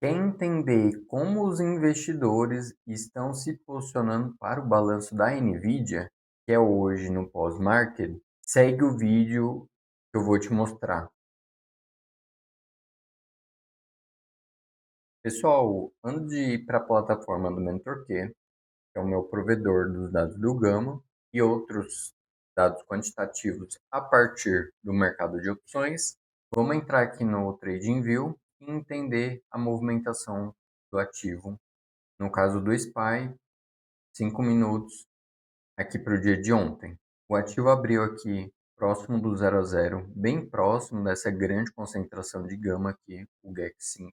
Quer entender como os investidores estão se posicionando para o balanço da Nvidia, que é hoje no pós-market? Segue o vídeo que eu vou te mostrar. Pessoal, antes de ir para a plataforma do MentorQ, que é o meu provedor dos dados do Gama e outros dados quantitativos a partir do mercado de opções, vamos entrar aqui no TradingView e entender a movimentação do ativo. No caso do SPY, 5 minutos aqui para o dia de ontem. O ativo abriu aqui próximo do 0 a 0, bem próximo dessa grande concentração de gama aqui, o GEC5.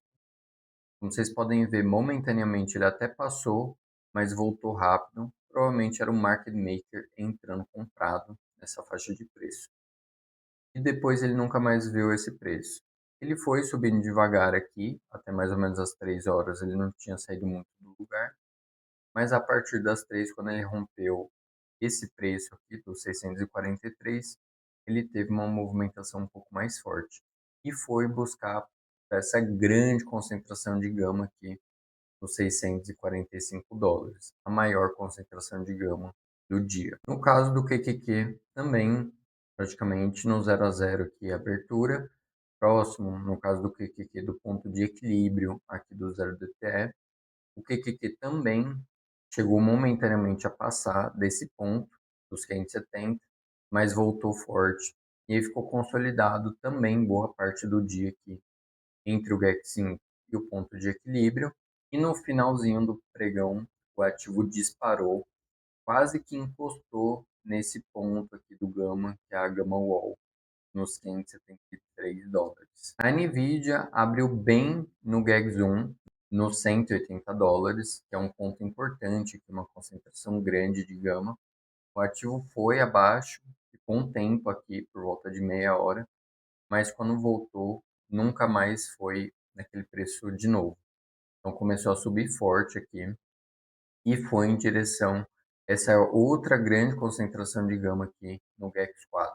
Como vocês podem ver, momentaneamente ele até passou, mas voltou rápido. Provavelmente era um market maker entrando comprado nessa faixa de preço. E depois ele nunca mais viu esse preço. Ele foi subindo devagar aqui, até mais ou menos as 3 horas ele não tinha saído muito do lugar. Mas a partir das 3, quando ele rompeu esse preço aqui dos 643, ele teve uma movimentação um pouco mais forte e foi buscar essa grande concentração de gama aqui nos $645, a maior concentração de gama do dia. No caso do QQQ, também praticamente no 0 a 0 aqui, abertura, próximo, no caso do QQQ, do ponto de equilíbrio aqui do 0DTE, o QQQ também chegou momentaneamente a passar desse ponto, dos 570, mas voltou forte e aí ficou consolidado também boa parte do dia aqui entre o GEC5 e o ponto de equilíbrio. E no finalzinho do pregão, o ativo disparou, quase que encostou nesse ponto aqui do Gama, que é a Gama Wall, nos $573. A Nvidia abriu bem no GEG1, nos $180, que é um ponto importante, que é uma concentração grande de gama. O ativo foi abaixo, ficou um tempo aqui, por volta de meia hora, mas quando voltou, nunca mais foi naquele preço de novo. Então começou a subir forte aqui e foi em direção a essa outra grande concentração de gama aqui no GEX4.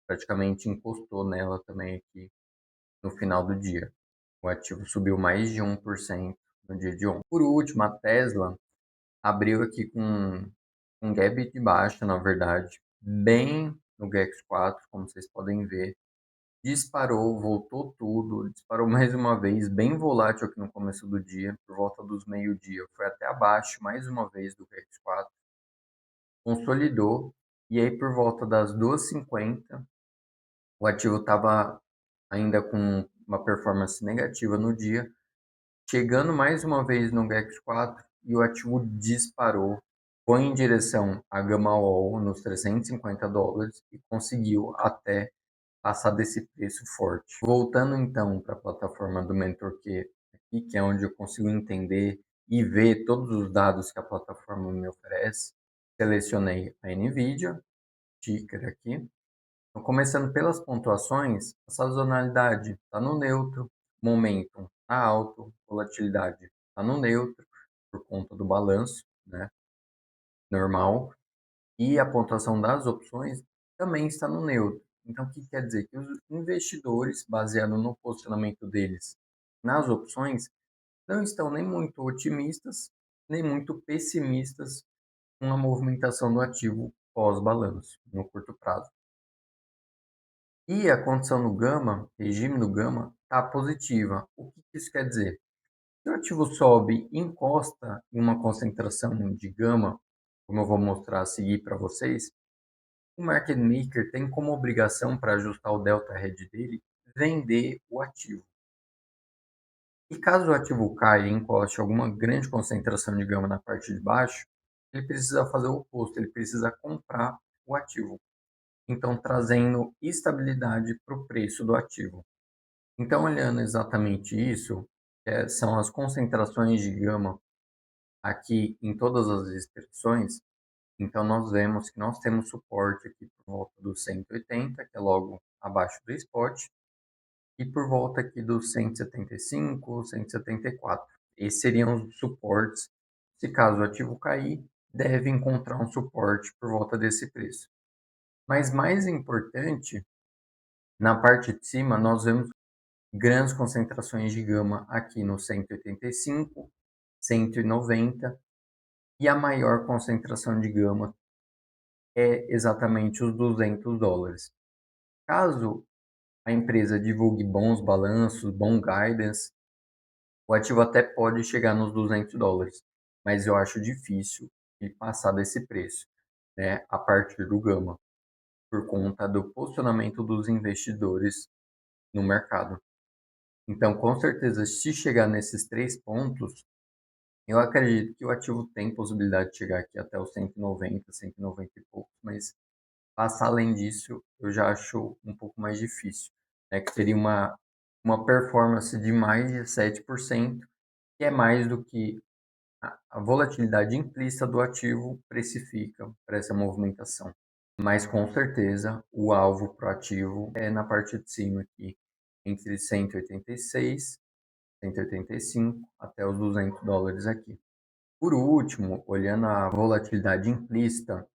Praticamente encostou nela também aqui no final do dia. O ativo subiu mais de 1% no dia de ontem. Por último, a Tesla abriu aqui com um gap de baixa, na verdade, bem no GEX4, como vocês podem ver. Disparou, voltou tudo, disparou mais uma vez, bem volátil aqui no começo do dia, por volta dos meio-dia. Foi até abaixo mais uma vez do GEX4, consolidou, e aí por volta das 2h50, o ativo estava ainda com uma performance negativa no dia, chegando mais uma vez no GEX4 e o ativo disparou, foi em direção a Gama Wall nos $350 e conseguiu até passar desse preço forte. Voltando então para a plataforma do MentorQ, aqui, que é onde eu consigo entender e ver todos os dados que a plataforma me oferece, selecionei a NVIDIA, ticker aqui. Então, começando pelas pontuações, a sazonalidade está no neutro, momentum está alto, volatilidade está no neutro, por conta do balanço, né, normal, e a pontuação das opções também está no neutro. Então, o que quer dizer? Que os investidores, baseado no posicionamento deles nas opções, não estão nem muito otimistas, nem muito pessimistas com a movimentação do ativo pós-balanço, no curto prazo. E a condição no gama, regime do gama, está positiva. O que isso quer dizer? Se o ativo sobe e encosta em uma concentração de gama, como eu vou mostrar a seguir para vocês, o market maker tem como obrigação para ajustar o delta hedge dele, vender o ativo. E caso o ativo caia e encoste alguma grande concentração de gama na parte de baixo, ele precisa fazer o oposto, ele precisa comprar o ativo. Então, trazendo estabilidade para o preço do ativo. Então, olhando exatamente isso, são as concentrações de gama aqui em todas as expressões. Então, nós vemos que nós temos suporte aqui por volta dos 180, que é logo abaixo do spot, e por volta aqui dos 175, 174. Esses seriam os suportes. Se caso o ativo cair, deve encontrar um suporte por volta desse preço. Mas mais importante, na parte de cima, nós vemos grandes concentrações de gama aqui no 185, 190, e a maior concentração de gama é exatamente os US$ 200. Caso a empresa divulgue bons balanços, bom guidance, o ativo até pode chegar nos US$ 200, mas eu acho difícil ele passar desse preço, né, a partir do gama, por conta do posicionamento dos investidores no mercado. Então, com certeza, se chegar nesses 3 pontos, eu acredito que o ativo tem possibilidade de chegar aqui até os 190, 190 e poucos, mas passar além disso eu já acho um pouco mais difícil, né? Que seria uma performance de mais de 7%, que é mais do que a volatilidade implícita do ativo precifica para essa movimentação. Mas com certeza o alvo para o ativo é na parte de cima aqui, entre 186, 185 até os US$ 200 aqui. Por último, olhando a volatilidade implícita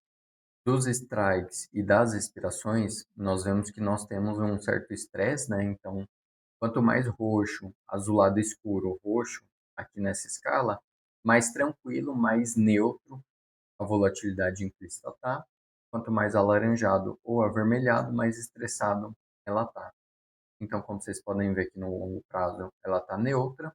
dos strikes e das expirações, nós vemos que nós temos um certo estresse, né? Então, quanto mais roxo, azulado escuro, roxo, aqui nessa escala, mais tranquilo, mais neutro a volatilidade implícita tá. Quanto mais alaranjado ou avermelhado, mais estressado ela tá. Então, como vocês podem ver aqui no longo prazo, ela está neutra.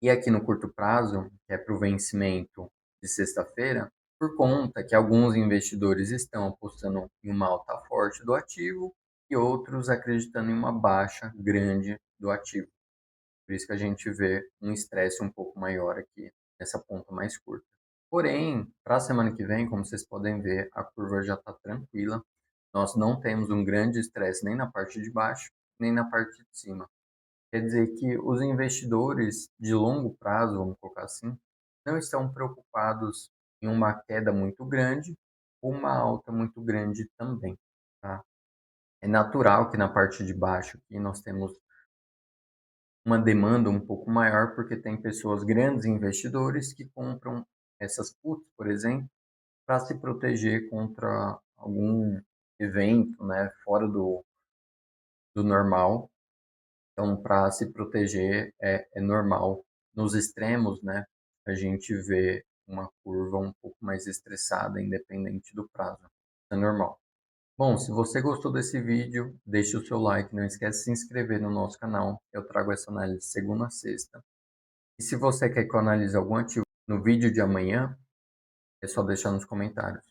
E aqui no curto prazo, que é para o vencimento de sexta-feira, por conta que alguns investidores estão apostando em uma alta forte do ativo e outros acreditando em uma baixa grande do ativo. Por isso que a gente vê um estresse um pouco maior aqui nessa ponta mais curta. Porém, para a semana que vem, como vocês podem ver, a curva já está tranquila. Nós não temos um grande estresse nem na parte de baixo, nem na parte de cima. Quer dizer que os investidores de longo prazo, vamos colocar assim, não estão preocupados em uma queda muito grande ou uma alta muito grande também, tá? É natural que na parte de baixo aqui nós temos uma demanda um pouco maior, porque tem pessoas, grandes investidores, que compram essas puts, por exemplo, para se proteger contra algum evento, né, fora do normal. Então, para se proteger, é normal. Nos extremos, né, a gente vê uma curva um pouco mais estressada, independente do prazo. É normal. Bom, se você gostou desse vídeo, deixe o seu like, não esquece de se inscrever no nosso canal. Eu trago essa análise de segunda a sexta. E se você quer que eu analise algum ativo no vídeo de amanhã, é só deixar nos comentários.